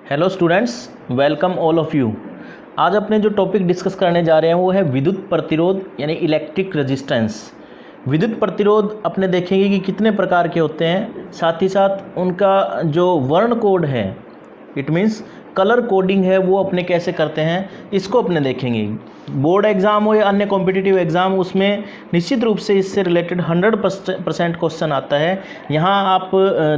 Hello students, welcome all of you. आज अपने जो टॉपिक डिस्कस करने जा रहे हैं वो है विद्युत प्रतिरोध यानी इलेक्ट्रिक रेजिस्टेंस। विद्युत प्रतिरोध अपने देखेंगे कि कितने प्रकार के होते हैं, साथ ही साथ उनका जो वर्ण कोड है, इट मीन्स कलर कोडिंग है, वो अपने कैसे करते हैं, इसको अपने देखेंगे। बोर्ड एग्ज़ाम हो या अन्य कॉम्पिटिटिव एग्ज़ाम, उसमें निश्चित रूप से इससे रिलेटेड 100% क्वेश्चन आता है। यहाँ आप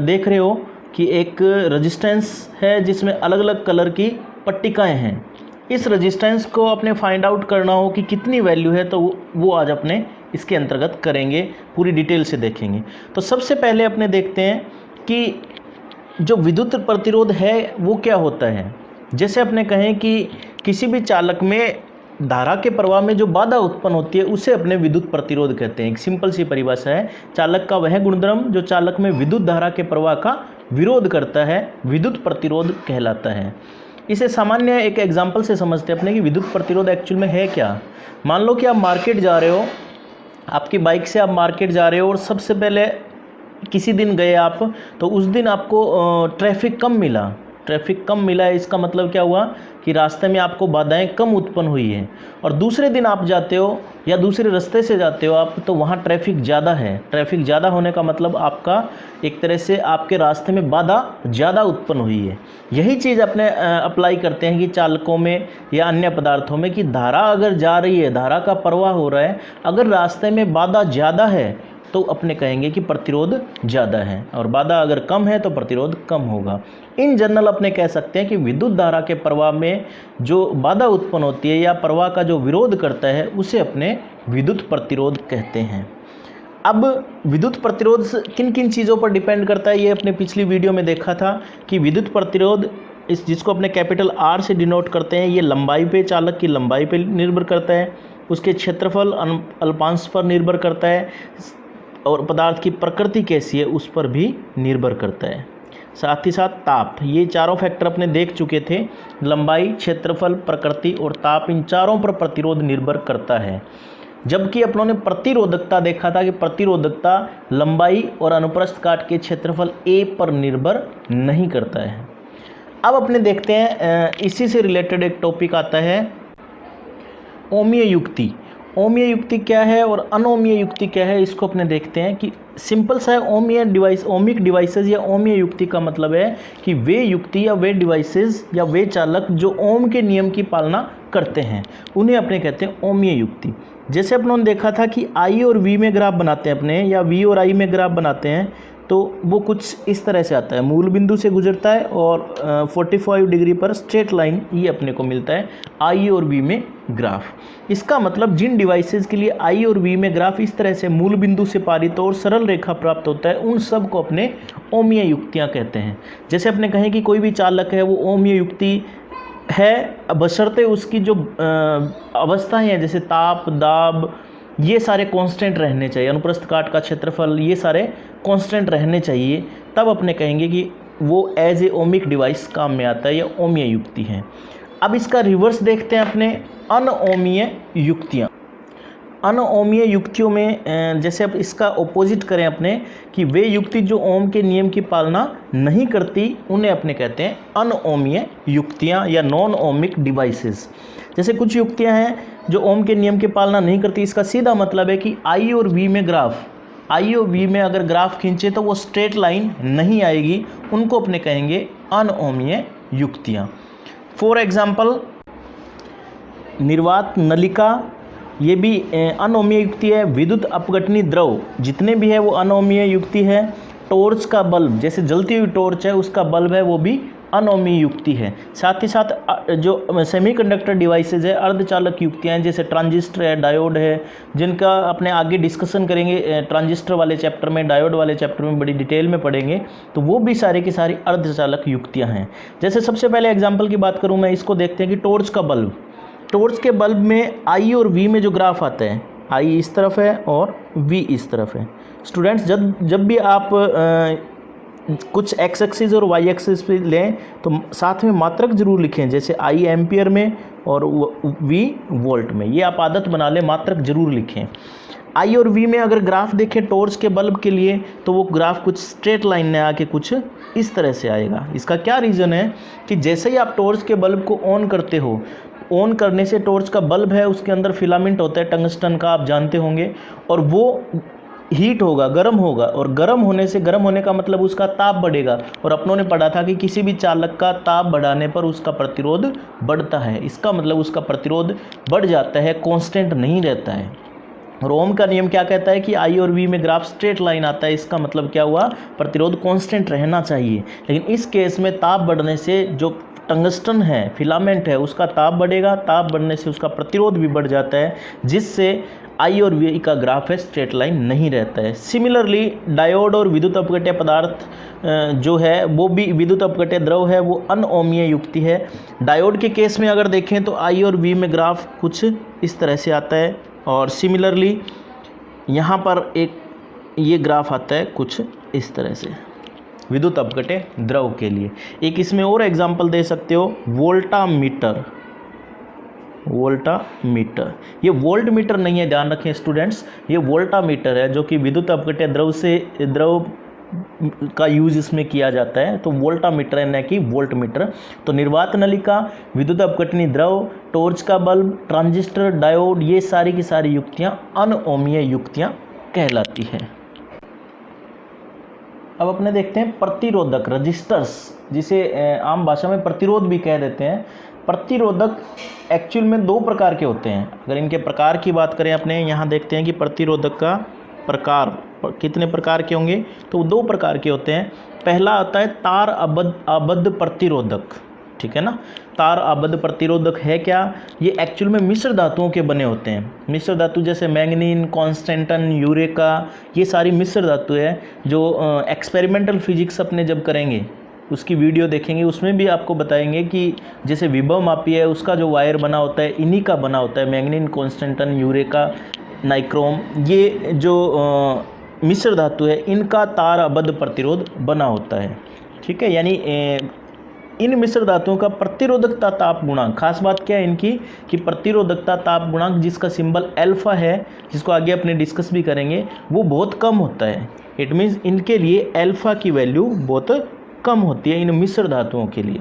देख रहे हो कि एक रेजिस्टेंस है जिसमें अलग अलग कलर की पट्टिकाएं हैं। इस रेजिस्टेंस को अपने फाइंड आउट करना हो कि कितनी वैल्यू है, तो वो आज अपने इसके अंतर्गत करेंगे, पूरी डिटेल से देखेंगे। तो सबसे पहले अपने देखते हैं कि जो विद्युत प्रतिरोध है वो क्या होता है। जैसे अपने कहें कि किसी भी चालक में धारा के प्रवाह में जो बाधा उत्पन्न होती है उसे अपने विद्युत प्रतिरोध कहते हैं। एक सिंपल सी परिभाषा है, चालक का वह गुणधर्म जो चालक में विद्युत धारा के प्रवाह का विरोध करता है विद्युत प्रतिरोध कहलाता है। इसे सामान्य एक एग्जाम्पल से समझते हैं अपने कि विद्युत प्रतिरोध एक्चुअल में है क्या। मान लो कि आप मार्केट जा रहे हो, आपकी बाइक से आप मार्केट जा रहे हो और सबसे पहले किसी दिन गए आप, तो उस दिन आपको ट्रैफिक कम मिला है। इसका मतलब क्या हुआ कि रास्ते में आपको बाधाएं कम उत्पन्न हुई है। और दूसरे दिन आप जाते हो या दूसरे रास्ते से जाते हो आप, तो वहाँ ट्रैफिक ज़्यादा है। ट्रैफिक ज़्यादा होने का मतलब आपका एक तरह से आपके रास्ते में बाधा ज़्यादा उत्पन्न हुई है। यही चीज़ अपने अप्लाई करते हैं कि चालकों में या अन्य पदार्थों में, कि धारा अगर जा रही है, धारा का प्रवाह हो रहा है, अगर रास्ते में बाधा ज़्यादा है तो अपने कहेंगे कि प्रतिरोध ज़्यादा है, और बाधा अगर कम है तो प्रतिरोध कम होगा। इन जनरल अपने कह सकते हैं कि विद्युत धारा के प्रवाह में जो बाधा उत्पन्न होती है या प्रवाह का जो विरोध करता है उसे अपने विद्युत प्रतिरोध कहते हैं। अब विद्युत प्रतिरोध किन किन चीज़ों पर डिपेंड करता है, ये अपने पिछली वीडियो में देखा था कि विद्युत प्रतिरोध इस जिसको अपने कैपिटल आर से डिनोट करते हैं, ये लंबाई पे, चालक की लंबाई पे निर्भर करता है, उसके क्षेत्रफल अल्पांश पर निर्भर करता है, और पदार्थ की प्रकृति कैसी है उस पर भी निर्भर करता है। साथ ही साथ ताप, ये चारों फैक्टर अपने देख चुके थे। लंबाई, क्षेत्रफल, प्रकृति और ताप, इन चारों पर प्रतिरोध निर्भर करता है। जबकि अपनों ने प्रतिरोधकता देखा था कि प्रतिरोधकता लंबाई और अनुप्रस्थ काट के क्षेत्रफल ए पर निर्भर नहीं करता है। अब अपने देखते हैं इसी से रिलेटेड एक टॉपिक आता है ओमीय युक्ति। ओमीय युक्ति क्या है और अनोमीय युक्ति क्या है, इसको अपने देखते हैं कि सिंपल सा है। ओमिक डिवाइसेस या ओमीय युक्ति का मतलब है कि वे युक्ति या वे डिवाइसेस या वे चालक जो ओम के नियम की पालना करते हैं उन्हें अपने कहते हैं ओमीय युक्ति। जैसे अपनों ने देखा था कि आई और वी में ग्राफ बनाते हैं अपने, या वी और आई में ग्राफ बनाते हैं, तो वो कुछ इस तरह से आता है। मूल बिंदु से गुजरता है और 45 डिग्री पर स्ट्रेट लाइन ये अपने को मिलता है आई और वी में ग्राफ। इसका मतलब जिन डिवाइसेस के लिए आई और वी में ग्राफ इस तरह से मूल बिंदु से पारित और सरल रेखा प्राप्त होता है, उन सब को अपने ओमीय युक्तियाँ कहते हैं। जैसे अपने कहें कि कोई भी चालक है वो ओमीय युक्ति है, बशर्ते उसकी जो अवस्थाएं हैं जैसे ताप, दाब, ये सारे कांस्टेंट रहने चाहिए, अनुप्रस्थ काट का क्षेत्रफल, ये सारे कांस्टेंट रहने चाहिए, तब अपने कहेंगे कि वो एज ए ओमिक डिवाइस काम में आता है या ओमीय युक्ति है। अब इसका रिवर्स देखते हैं अपने, अनओमीय युक्तियाँ। अनओमीय युक्तियों में जैसे अब इसका ऑपोजिट करें अपने, कि वे युक्ति जो ओम के नियम की पालना नहीं करती उन्हें अपने कहते हैं अनओमीय युक्तियाँ या नॉन ओमिक डिवाइसेस। जैसे कुछ युक्तियाँ हैं जो ओम के नियम की पालना नहीं करती, इसका सीधा मतलब है कि आई और वी में ग्राफ, आई और वी में अगर ग्राफ खींचे तो वो स्ट्रेट लाइन नहीं आएगी, उनको अपने कहेंगे अनओमीय युक्तियाँ। फॉर एग्जाम्पल निर्वात नलिका, ये भी अनओमीय युक्ति है। विद्युत अपघटनी द्रव जितने भी है वो अनओमीय युक्ति है। टॉर्च का बल्ब, जैसे जलती हुई टॉर्च है उसका बल्ब है, वो भी अनओमीय युक्ति है। साथ ही साथ जो सेमीकंडक्टर डिवाइसेज है, अर्धचालक युक्तियाँ हैं, जैसे ट्रांजिस्टर है, डायोड है, जिनका अपने आगे डिस्कशन करेंगे ट्रांजिस्टर वाले चैप्टर में, डायोड वाले चैप्टर में बड़ी डिटेल में पढ़ेंगे, तो वो भी सारी की सारी अर्धचालक युक्तियाँ हैं। जैसे सबसे पहले एग्जाम्पल की बात करूँ मैं, इसको देखते हैं कि टॉर्च का बल्ब। टॉर्च के बल्ब में आई और वी में जो ग्राफ आता है, आई इस तरफ है और वी इस तरफ है। स्टूडेंट्स जब भी आप कुछ एक्स एक्सिस और वाई एक्सिस पे लें तो साथ में मात्रक जरूर लिखें, जैसे आई एम्पियर में और वी वोल्ट में, ये आप आदत बना लें, मात्रक जरूर लिखें। आई और वी में अगर ग्राफ देखें टॉर्च के बल्ब के लिए तो वो ग्राफ कुछ स्ट्रेट लाइन में आके कुछ इस तरह से आएगा। इसका क्या रीज़न है कि जैसे ही आप टॉर्च के बल्ब को ऑन करते हो, ऑन करने से टॉर्च का बल्ब है उसके अंदर फिलामेंट होता है टंगस्टन का, आप जानते होंगे, और वो हीट होगा, गर्म होगा, और गर्म होने से, गर्म होने का मतलब उसका ताप बढ़ेगा, और अपनों ने पढ़ा था कि किसी भी चालक का ताप बढ़ाने पर उसका प्रतिरोध बढ़ता है। इसका मतलब उसका प्रतिरोध बढ़ जाता है, कांस्टेंट नहीं रहता है। और ओम का नियम क्या कहता है कि आई और वी में ग्राफ स्ट्रेट लाइन आता है, इसका मतलब क्या हुआ, प्रतिरोध कांस्टेंट रहना चाहिए। लेकिन इस केस में ताप बढ़ने से जो टंगस्टन है, फिलामेंट है, उसका ताप बढ़ेगा, ताप बढ़ने से उसका प्रतिरोध भी बढ़ जाता है, जिससे आई और वी का ग्राफ है स्ट्रेट लाइन नहीं रहता है। सिमिलरली डायोड और विद्युत अपघट्य पदार्थ जो है वो भी विद्युत अपघट्य द्रव है, वो अनओमीय युक्ति है। डायोड के केस में अगर देखें तो आई और वी में ग्राफ कुछ इस तरह से आता है, और सिमिलरली यहाँ पर एक ये ग्राफ आता है कुछ इस तरह से विद्युत अपघट्य द्रव के लिए। एक इसमें और एग्जांपल दे सकते हो, वोल्टामीटर। वोल्टामीटर, ये वोल्ट मीटर नहीं है, ध्यान रखें स्टूडेंट्स, ये वोल्टामीटर है जो कि विद्युत अपघट्य द्रव का यूज इसमें किया जाता है। तो वोल्टामीटर है, न कि वोल्ट मीटर। तो निर्वात नलिका, विद्युत अपघटनी द्रव, टॉर्च का बल्ब, ट्रांजिस्टर, डायोड, ये सारी की सारी युक्तियां अनओमीय युक्तियां कहलाती है। अब अपने देखते हैं प्रतिरोधक, रजिस्टर्स, जिसे आम भाषा में प्रतिरोध भी कह देते हैं। प्रतिरोधक एक्चुअल में दो प्रकार के होते हैं। अगर इनके प्रकार की बात करें, अपने यहाँ देखते हैं कि प्रतिरोधक का प्रकार कितने प्रकार के होंगे, तो दो प्रकार के होते हैं। पहला आता है तार आबद्ध प्रतिरोधक, ठीक है ना। तार आबद्ध प्रतिरोधक है क्या, ये एक्चुअल में मिश्र धातुओं के बने होते हैं। मिश्र धातु जैसे मैंगनीन, कॉन्स्टेंटन, यूरेका, ये सारी मिश्र धातु है जो एक्सपेरिमेंटल फिजिक्स अपने जब करेंगे, उसकी वीडियो देखेंगे, उसमें भी आपको बताएंगे कि जैसे विभव मापी है उसका जो वायर बना होता है इन्हीं का बना होता है। मैंगनीन, कॉन्स्टेंटन, यूरेका, नाइक्रोम, ये जो मिश्र धातु है इनका तार आबद्ध प्रतिरोध बना होता है, ठीक है। यानी इन मिश्र धातुओं का प्रतिरोधकता ताप गुणांक, खास बात क्या है इनकी कि प्रतिरोधकता ताप गुणांक जिसका सिंबल अल्फा है, जिसको आगे अपने डिस्कस भी करेंगे, वो बहुत कम होता है। इट मीन्स इनके लिए अल्फा की वैल्यू बहुत कम होती है इन मिश्र धातुओं के लिए।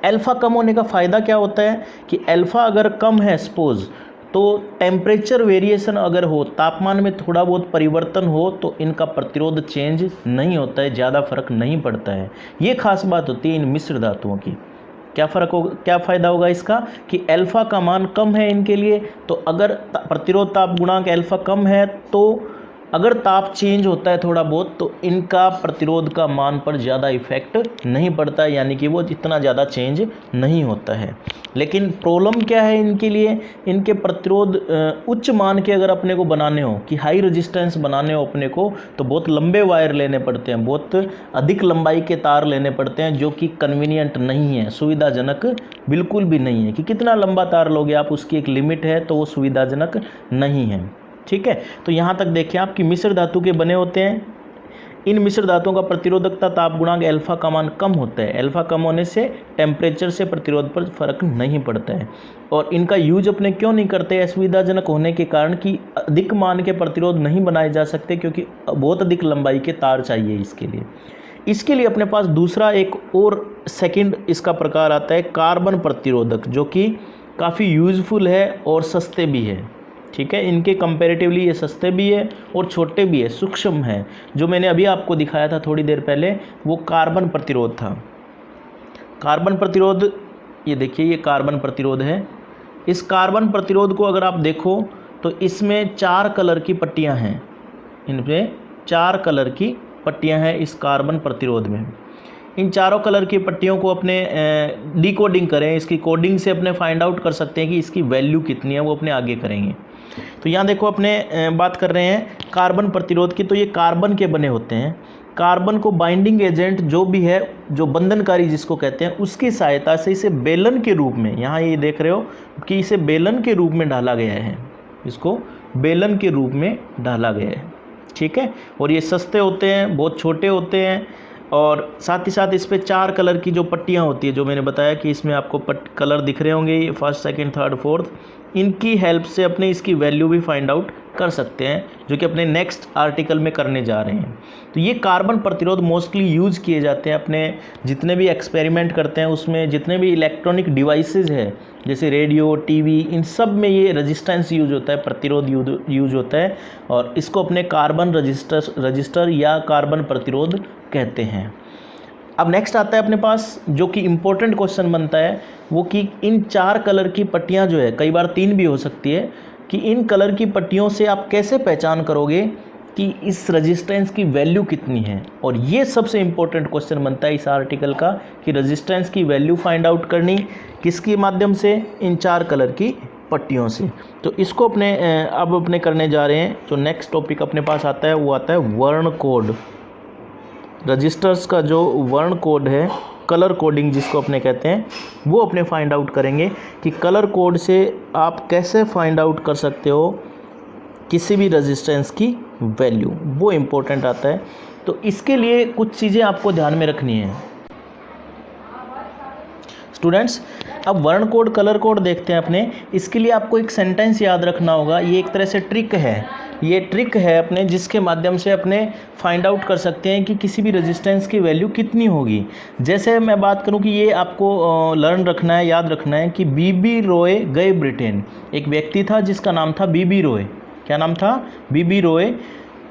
अल्फा कम होने का फ़ायदा क्या होता है कि अल्फा अगर कम है सपोज, तो टेम्परेचर वेरिएशन अगर हो, तापमान में थोड़ा बहुत परिवर्तन हो, तो इनका प्रतिरोध चेंज नहीं होता है, ज़्यादा फर्क नहीं पड़ता है। ये खास बात होती है इन मिश्र धातुओं की। क्या फ़र्क होगा, क्या फ़ायदा होगा इसका कि अल्फा का मान कम है इनके लिए, तो अगर प्रतिरोध ताप गुणांक अल्फा कम है तो अगर ताप चेंज होता है थोड़ा बहुत, तो इनका प्रतिरोध का मान पर ज़्यादा इफेक्ट नहीं पड़ता है, यानी कि वो इतना ज़्यादा चेंज नहीं होता है। लेकिन प्रॉब्लम क्या है इनके लिए, इनके प्रतिरोध उच्च मान के अगर अपने को बनाने हो, कि हाई रेजिस्टेंस बनाने हो अपने को, तो बहुत लंबे वायर लेने पड़ते हैं, बहुत अधिक लंबाई के तार लेने पड़ते हैं, जो कि कन्वीनियंट नहीं है, सुविधाजनक बिल्कुल भी नहीं है। कि कितना लंबा तार लोगे आप, उसकी एक लिमिट है, तो वो सुविधाजनक नहीं है, ठीक है। तो यहाँ तक देखिए आप कि मिश्र धातु के बने होते हैं। इन मिश्र धातुओं का प्रतिरोधकता ताप गुणांक अल्फा का मान कम होता है। अल्फा कम होने से टेम्परेचर से प्रतिरोध पर फर्क नहीं पड़ता है। और इनका यूज अपने क्यों नहीं करते, असुविधाजनक होने के कारण कि अधिक मान के प्रतिरोध नहीं बनाए जा सकते, क्योंकि बहुत अधिक लंबाई के तार चाहिए इसके लिए। इसके लिए अपने पास दूसरा एक और सेकंड इसका प्रकार आता है कार्बन प्रतिरोधक, जो कि काफ़ी यूजफुल है और सस्ते भी है, ठीक है। इनके कंपैरेटिवली ये सस्ते भी है और छोटे भी है, सूक्ष्म है। जो मैंने अभी आपको दिखाया था थोड़ी देर पहले, वो कार्बन प्रतिरोध था। कार्बन प्रतिरोध, ये देखिए ये कार्बन प्रतिरोध है। इस कार्बन प्रतिरोध को अगर आप देखो तो इसमें 4 कलर की पट्टियां हैं, इनमें 4 कलर की पट्टियां हैं इस कार्बन प्रतिरोध में। इन चारों कलर की पट्टियों को अपने डिकोडिंग करें, इसकी कोडिंग से अपने फाइंड आउट कर सकते हैं कि इसकी वैल्यू कितनी है, वो अपने आगे करेंगे। तो यहाँ देखो अपने बात कर रहे हैं कार्बन प्रतिरोध की, तो ये कार्बन के बने होते हैं। कार्बन को बाइंडिंग एजेंट जो भी है, जो बंधनकारी जिसको कहते हैं, उसकी सहायता से इसे बेलन के रूप में, यहाँ ये देख रहे हो कि इसे बेलन के रूप में ढाला गया है, इसको बेलन के रूप में ढाला गया है, ठीक है। और ये सस्ते होते हैं, बहुत छोटे होते हैं, और साथ ही साथ इस पर 4 कलर की जो पट्टियाँ होती है, जो मैंने बताया कि इसमें आपको कलर दिख रहे होंगे, फर्स्ट, सेकंड, थर्ड, फोर्थ, इनकी हेल्प से अपने इसकी वैल्यू भी फाइंड आउट कर सकते हैं, जो कि अपने नेक्स्ट आर्टिकल में करने जा रहे हैं। तो ये कार्बन प्रतिरोध मोस्टली यूज़ किए जाते हैं अपने जितने भी एक्सपेरिमेंट करते हैं उसमें, जितने भी इलेक्ट्रॉनिक डिवाइसेस है जैसे रेडियो, टीवी, इन सब में ये रेजिस्टेंस यूज होता है, प्रतिरोध यूज होता है, और इसको अपने कार्बन रजिस्टर या कार्बन प्रतिरोध कहते हैं। अब नेक्स्ट आता है अपने पास जो कि इम्पोर्टेंट क्वेश्चन बनता है, वो कि इन 4 कलर की पट्टियाँ जो है, कई बार 3 भी हो सकती है, कि इन कलर की पट्टियों से आप कैसे पहचान करोगे कि इस रेजिस्टेंस की वैल्यू कितनी है। और ये सबसे इम्पोर्टेंट क्वेश्चन बनता है इस आर्टिकल का कि रेजिस्टेंस की वैल्यू फाइंड आउट करनी किसके माध्यम से, इन 4 कलर की पट्टियों से। तो इसको अपने करने जा रहे हैं। तो नेक्स्ट टॉपिक अपने पास आता है वो आता है वर्ण कोड। रजिस्टर्स का जो वर्ण कोड है, कलर कोडिंग जिसको अपने कहते हैं, वो अपने फाइंड आउट करेंगे कि कलर कोड से आप कैसे फाइंड आउट कर सकते हो किसी भी रेजिस्टेंस की वैल्यू, वो इम्पोर्टेंट आता है। तो इसके लिए कुछ चीज़ें आपको ध्यान में रखनी है स्टूडेंट्स। अब वर्ण कोड, कलर कोड देखते हैं अपने। इसके लिए आपको एक सेंटेंस याद रखना होगा। ये एक तरह से ट्रिक है, ये ट्रिक है अपने जिसके माध्यम से अपने फाइंड आउट कर सकते हैं कि किसी भी रेजिस्टेंस की वैल्यू कितनी होगी। जैसे मैं बात करूं कि ये आपको लर्न रखना है, याद रखना है कि बीबी रॉय गए ब्रिटेन। एक व्यक्ति था जिसका नाम था बीबी रॉय। क्या नाम था? बीबी रॉय।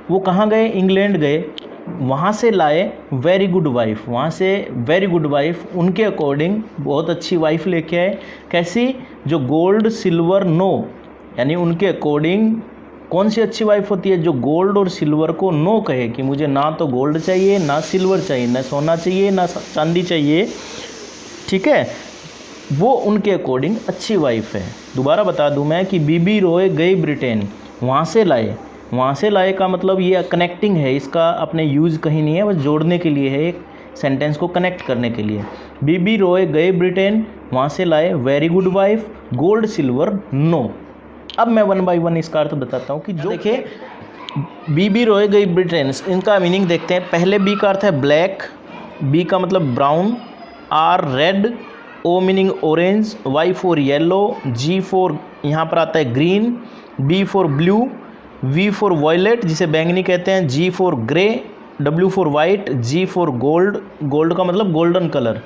वो कहाँ गए? इंग्लैंड गए। वहाँ से लाए वेरी गुड वाइफ, वहाँ से वेरी गुड वाइफ उनके अकॉर्डिंग बहुत अच्छी वाइफ लेके आए। कैसी? जो गोल्ड सिल्वर नो, यानी उनके अकॉर्डिंग कौन सी अच्छी वाइफ होती है? जो गोल्ड और सिल्वर को नो कहे कि मुझे ना तो गोल्ड चाहिए, ना सिल्वर चाहिए, ना सोना चाहिए, ना चांदी चाहिए, ठीक है, वो उनके अकॉर्डिंग अच्छी वाइफ है। दोबारा बता दूं मैं कि बीबी रॉय गई ब्रिटेन, वहाँ से लाए। वहाँ से लाए का मतलब ये कनेक्टिंग है, इसका अपने यूज़ कहीं नहीं है, बस जोड़ने के लिए है, एक सेंटेंस को कनेक्ट करने के लिए। बीबी रॉय गए ब्रिटेन, वहाँ से लाए very good wife, gold silver no. अब मैं 1 बाय 1 इसका अर्थ बताता हूँ कि जो देखिए बीबी रॉय गई ब्रिटेन, इनका मीनिंग देखते हैं। पहले बी का अर्थ है ब्लैक, बी का मतलब brown, R red, O meaning orange, Y for yellow, G for यहाँ पर आता है green, B for blue, V for violet जिसे बैंगनी कहते हैं, G for grey, W for white, G for gold, gold का मतलब गोल्डन कलर,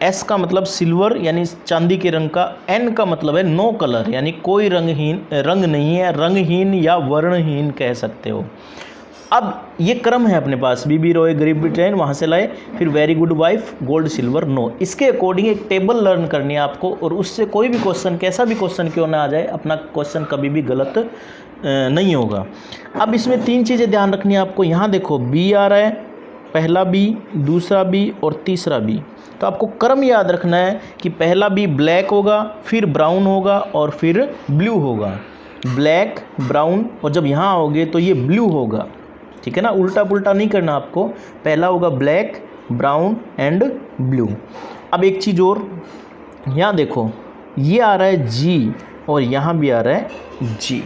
एस का मतलब सिल्वर यानी चांदी के रंग का, एन का मतलब है नो कलर यानी कोई रंग नहीं है, रंगहीन या वर्णहीन कह सकते हो। अब ये क्रम है अपने पास, बीबी रॉय गरीब ब्रिटेन, वहाँ से लाए, फिर very good wife, gold silver no. इसके अकॉर्डिंग एक टेबल लर्न करनी है आपको, और उससे कोई भी क्वेश्चन, कैसा भी क्वेश्चन क्यों ना आ जाए, अपना क्वेश्चन कभी भी गलत नहीं होगा। अब इसमें 3 चीज़ें ध्यान रखनी है आपको। यहाँ देखो बी आ रहा है, पहला बी, दूसरा बी और तीसरा बी। तो आपको क्रम याद रखना है कि पहला बी ब्लैक होगा, फिर ब्राउन होगा और फिर ब्लू होगा। ब्लैक, ब्राउन, और जब यहाँ आओगे तो ये ब्लू होगा, ठीक है ना, उल्टा पुल्टा नहीं करना आपको। पहला होगा ब्लैक, ब्राउन एंड ब्लू। अब एक चीज़ और, यहाँ देखो ये आ रहा है जी और यहाँ भी आ रहा है जी।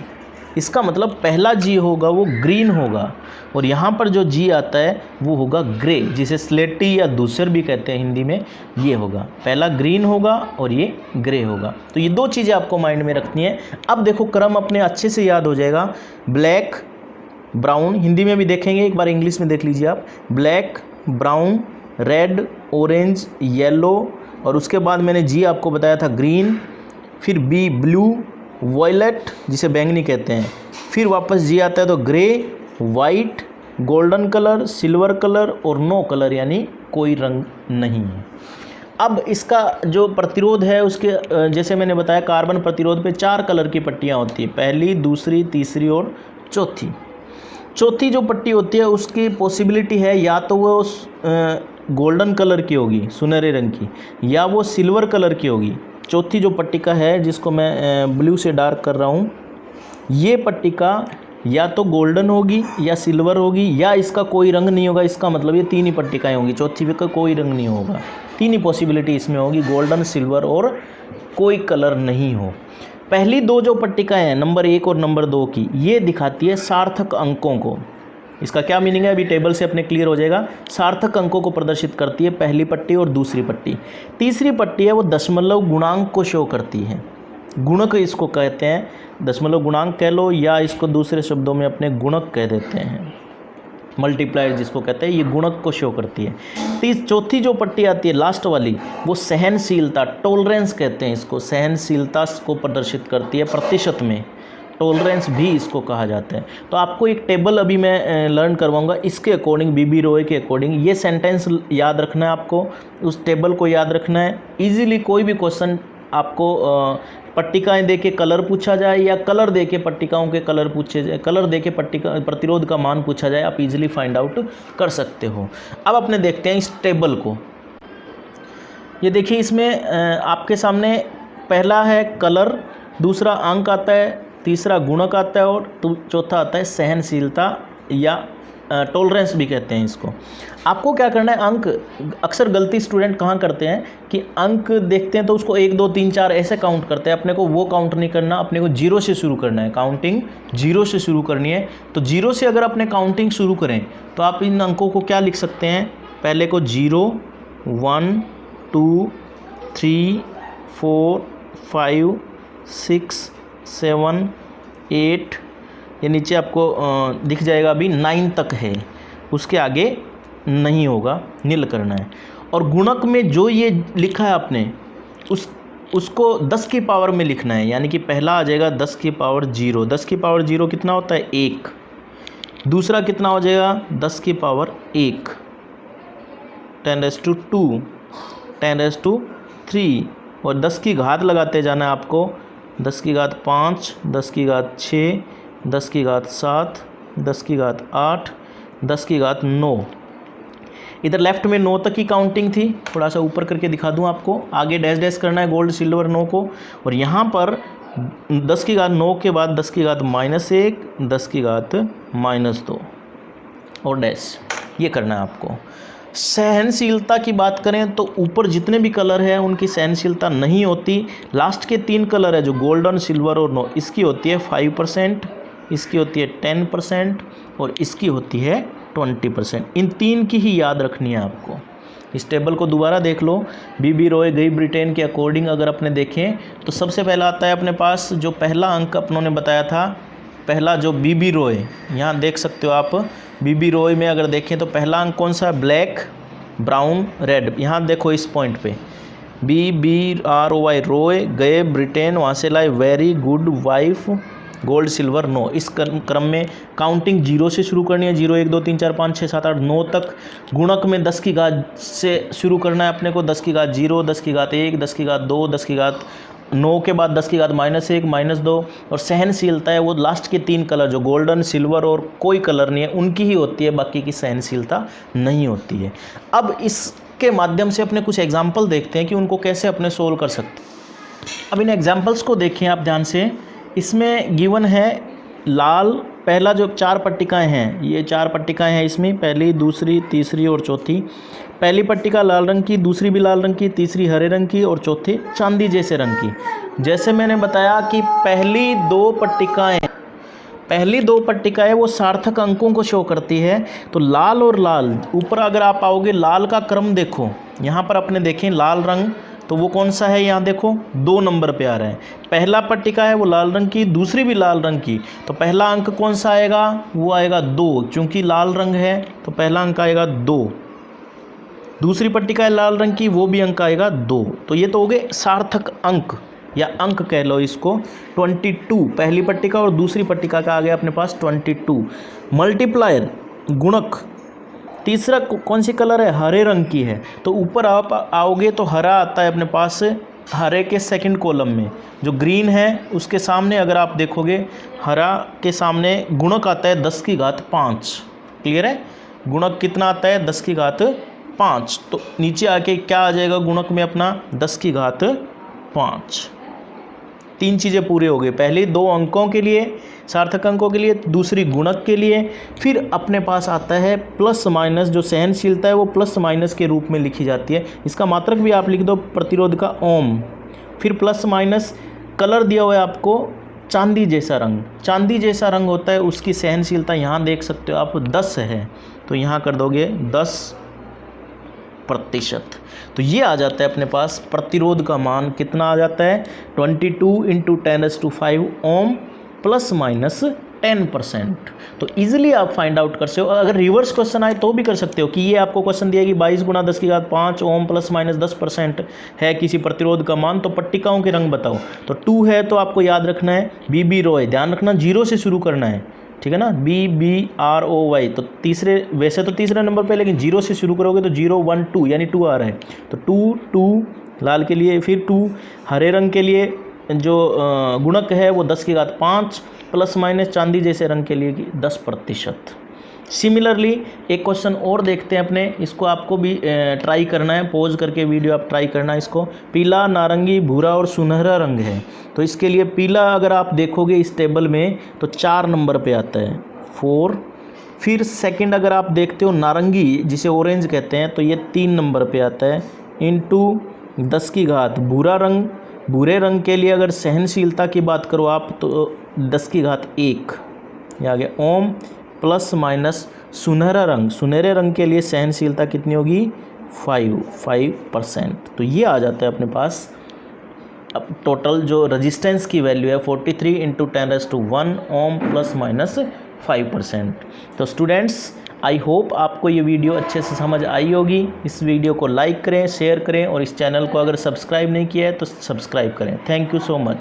इसका मतलब पहला जी होगा वो ग्रीन होगा, और यहाँ पर जो जी आता है वो होगा ग्रे, जिसे स्लेटी या धूसर भी कहते हैं हिंदी में। ये होगा, पहला ग्रीन होगा और ये ग्रे होगा। तो ये 2 चीज़ें आपको माइंड में रखनी है। अब देखो क्रम अपने अच्छे से याद हो जाएगा। ब्लैक, ब्राउन, हिंदी में भी देखेंगे, एक बार इंग्लिश में देख लीजिए आप। Black, brown, red, orange, yellow, और उसके बाद मैंने जी आपको बताया था ग्रीन, फिर बी ब्लू, वॉयलेट जिसे बैंगनी कहते हैं, फिर वापस जी आता है तो grey, white, golden colour, silver colour और नो कलर यानी कोई रंग नहीं है। अब इसका जो प्रतिरोध है उसके जैसे मैंने बताया, कार्बन प्रतिरोध पे 4 कलर की पट्टियाँ होती है, पहली, दूसरी, तीसरी और चौथी। चौथी जो पट्टी होती है उसकी पॉसिबिलिटी है या तो वो गोल्डन कलर की होगी, सुनहरे रंग की, या वो सिल्वर कलर की होगी। चौथी जो पट्टिका है जिसको मैं ब्लू से डार्क कर रहा हूँ, ये पट्टिका या तो गोल्डन होगी या सिल्वर होगी या इसका कोई रंग नहीं होगा। इसका मतलब ये 3 ही पट्टिकाएँ होंगी, चौथी का कोई रंग नहीं होगा। 3 ही पॉसिबिलिटी इसमें होगी, गोल्डन, सिल्वर और कोई कलर नहीं हो। पहली 2 जो पट्टिकाएँ हैं, नंबर 1 और नंबर 2 की, ये दिखाती है सार्थक अंकों को। इसका क्या मीनिंग है अभी टेबल से अपने क्लियर हो जाएगा। सार्थक अंकों को प्रदर्शित करती है पहली पट्टी और दूसरी पट्टी। तीसरी पट्टी है वो दशमलव गुणांक को शो करती है। गुणक इसको कहते हैं, दशमलव गुणांक कह लो या इसको दूसरे शब्दों में अपने गुणक कह देते हैं, मल्टीप्लायर जिसको कहते हैं, ये गुणक को शो करती है। चौथी जो पट्टी आती है लास्ट वाली, वो सहनशीलता, टॉलरेंस कहते हैं इसको, सहनशीलता को प्रदर्शित करती है प्रतिशत में, टॉलरेंस भी इसको कहा जाता है। तो आपको एक टेबल अभी मैं लर्न करवाऊंगा, इसके अकॉर्डिंग बीबी रॉय के अकॉर्डिंग ये सेंटेंस याद रखना है आपको, उस टेबल को याद रखना है। इजीली कोई भी क्वेश्चन आपको पट्टिकाएं दे के कलर पूछा जाए या कलर दे के पट्टिकाओं के कलर पूछे जाए, कलर दे के पट्टिका प्रतिरोध का मान पूछा जाए, आप इजीली फाइंड आउट कर सकते हो। अब अपने देखते हैं इस टेबल को। ये देखिए, इसमें आपके सामने पहला है कलर, दूसरा अंक आता है, तीसरा गुणक आता है और चौथा आता है सहनशीलता या टॉलरेंस भी कहते हैं इसको। आपको क्या करना है, अंक, अक्सर गलती स्टूडेंट कहाँ करते हैं कि अंक देखते हैं तो उसको 1 2 3 4 ऐसे काउंट करते हैं। अपने को वो काउंट नहीं करना, अपने को 0 से शुरू करना है, काउंटिंग 0 से शुरू करनी है। तो 0 से अगर अपने काउंटिंग शुरू करें तो आप इन अंकों को क्या लिख सकते हैं, पहले को 0 1 2 3 4 5 6 7 8, ये नीचे आपको दिख जाएगा, अभी 9 तक है, उसके आगे नहीं होगा, नील करना है। और गुणक में जो ये लिखा है आपने उसको 10 की पावर में लिखना है, यानी कि पहला आ जाएगा 10 की पावर 0, 10 की पावर 0 कितना होता है 1, दूसरा कितना हो जाएगा 10 की पावर 1, 10⁻², 10⁻³ और 10 की घात लगाते जाना है आपको, 10 की घात 5, 10 की घात 6, 10 की घात 7, 10 की घात 8, 10 की घात 9। इधर लेफ्ट में 9 तक की काउंटिंग थी, थोड़ा सा ऊपर करके दिखा दूं आपको, आगे डैश डैश करना है गोल्ड सिल्वर 9 को, और यहाँ पर 10 की घात 9 के बाद 10 की घात -1, 10 की घात -2 और डैश, ये करना है आपको। सहनशीलता की बात करें तो ऊपर जितने भी कलर हैं उनकी सहनशीलता नहीं होती, लास्ट के 3 कलर है जो गोल्डन, सिल्वर और 9, इसकी होती है 5%, इसकी होती है 10% और इसकी होती है 20%। इन 3 की ही याद रखनी है आपको। इस टेबल को दोबारा देख लो, बीबी रॉय ग्रेट ब्रिटेन के अकॉर्डिंग अगर अपने देखें तो सबसे पहला आता है अपने पास, जो पहला अंक अपनों ने बताया था, पहला जो बीबी रॉय, यहाँ देख सकते हो आप, बीबी रॉय में अगर देखें तो पहला अंक कौन सा है, ब्लैक ब्राउन रेड। यहाँ देखो इस पॉइंट पे BBROY रॉय गए ब्रिटेन, वहाँ से लाए very good wife, gold silver 9। इस क्रम में काउंटिंग 0 से शुरू करनी है, 0 1 2 3 4 5 6 7 8 9 तक। गुणक में 10 की घात से शुरू करना है अपने को, 10 की घात 0, 10 की घात 1, 10 की घात 2, 10 की घात 9 के बाद 10 की घात -1 -2। और सहनशीलता है वो लास्ट के 3 कलर जो गोल्डन, सिल्वर और कोई कलर नहीं है उनकी ही होती है, बाकी की सहनशीलता नहीं होती है। अब इसके माध्यम से अपने कुछ एग्जाम्पल देखते हैं कि उनको कैसे अपने सोल्व कर सकते हैं। अब इन एग्जाम्पल्स को देखें आप ध्यान से, इसमें गिवन है लाल, पहला जो 4 पट्टिकाएं हैं, ये 4 पट्टिकाएं हैं इसमें, पहली, दूसरी, तीसरी और चौथी। पहली पट्टिका लाल रंग की, दूसरी भी लाल रंग की, तीसरी हरे रंग की और चौथी चांदी जैसे रंग की। जैसे मैंने बताया कि पहली दो पट्टिकाएं वो सार्थक अंकों को शो करती है। तो लाल और लाल, ऊपर अगर आप आओगे लाल का क्रम देखो, यहाँ पर अपने देखें लाल रंग, तो वो कौन सा है, यहाँ देखो 2 नंबर पे आ रहा है। पहला पट्टिका है वो लाल रंग की, दूसरी भी लाल रंग की, तो पहला अंक कौन सा आएगा, वो आएगा 2, क्योंकि लाल रंग है तो पहला अंक आएगा 2। दूसरी पट्टिका है लाल रंग की, वो भी अंक आएगा 2। तो ये तो हो गए सार्थक अंक या अंक कह लो इसको, 22। पहली पट्टिका और दूसरी पट्टिका का आ गया अपने पास 22। मल्टीप्लायर, गुणक, तीसरा कौन सी कलर है, हरे रंग की है, तो ऊपर आप आओगे तो हरा आता है अपने पास, हरे के सेकंड कॉलम में जो ग्रीन है उसके सामने अगर आप देखोगे, हरा के सामने गुणक आता है 10 की घात 5। क्लियर है, गुणक कितना आता है 10 की घात 5। तो नीचे आके क्या आ जाएगा गुणक में अपना 10 की घात 5। 3 चीज़ें पूरे हो गई, पहली 2 अंकों के लिए, सार्थक अंकों के लिए, दूसरी गुणक के लिए। फिर अपने पास आता है प्लस माइनस, जो सहनशीलता है वो प्लस माइनस के रूप में लिखी जाती है। इसका मात्रक भी आप लिख दो प्रतिरोध का ओम। फिर प्लस माइनस, कलर दिया हुआ है आपको चांदी जैसा रंग, चांदी जैसा रंग होता है, उसकी सहनशीलता यहाँ देख सकते हो आप 10 है, तो यहाँ कर दोगे 10 प्रतिशत। तो ये आ जाता है अपने पास प्रतिरोध का मान कितना आ जाता है 22 × 10⁵ ओम प्लस माइनस 10%। तो इजीली आप फाइंड आउट कर सकते हो। अगर रिवर्स क्वेश्चन आए तो भी कर सकते हो कि ये आपको क्वेश्चन दिया कि 22 × 10⁵ ओम प्लस माइनस 10% है किसी प्रतिरोध का मान, तो पट्टिकाओं के रंग बताओ। तो 2 है तो आपको याद रखना है BB रॉय, ध्यान रखना 0 से शुरू करना है, ठीक है ना, BBROY। तो तीसरे, वैसे तो तीसरे नंबर पे, लेकिन 0 से शुरू करोगे तो 0 1 2 यानी 2 आ रहा है। तो 2 2 लाल के लिए, फिर 2 हरे रंग के लिए जो गुणक है वो 10⁵ प्लस माइनस चांदी जैसे रंग के लिए 10%। सिमिलरली एक क्वेश्चन और देखते हैं अपने, इसको आपको भी ट्राई करना है, पॉज करके वीडियो आप ट्राई करना है इसको। पीला, नारंगी, भूरा और सुनहरा रंग है, तो इसके लिए पीला अगर आप देखोगे इस टेबल में तो 4 नंबर पे आता है 4। फिर सेकंड अगर आप देखते हो नारंगी जिसे ऑरेंज कहते हैं तो ये 3 नंबर पे आता है इंटू 10⁻। भूरा रंग, भूरे रंग के लिए अगर सहनशीलता की बात करो आप तो 10⁻1 ये आ गया ओम प्लस माइनस सुनहरा रंग, सुनहरे रंग के लिए सहनशीलता कितनी होगी 5%। तो ये आ जाता है अपने पास। अब टोटल जो रेजिस्टेंस की वैल्यू है 43 × 10⁻1 ओम प्लस माइनस 5%। तो स्टूडेंट्स आई होप आपको ये वीडियो अच्छे से समझ आई होगी। इस वीडियो को लाइक करें, शेयर करें और इस चैनल को अगर सब्सक्राइब नहीं किया है तो सब्सक्राइब करें। Thank you so much.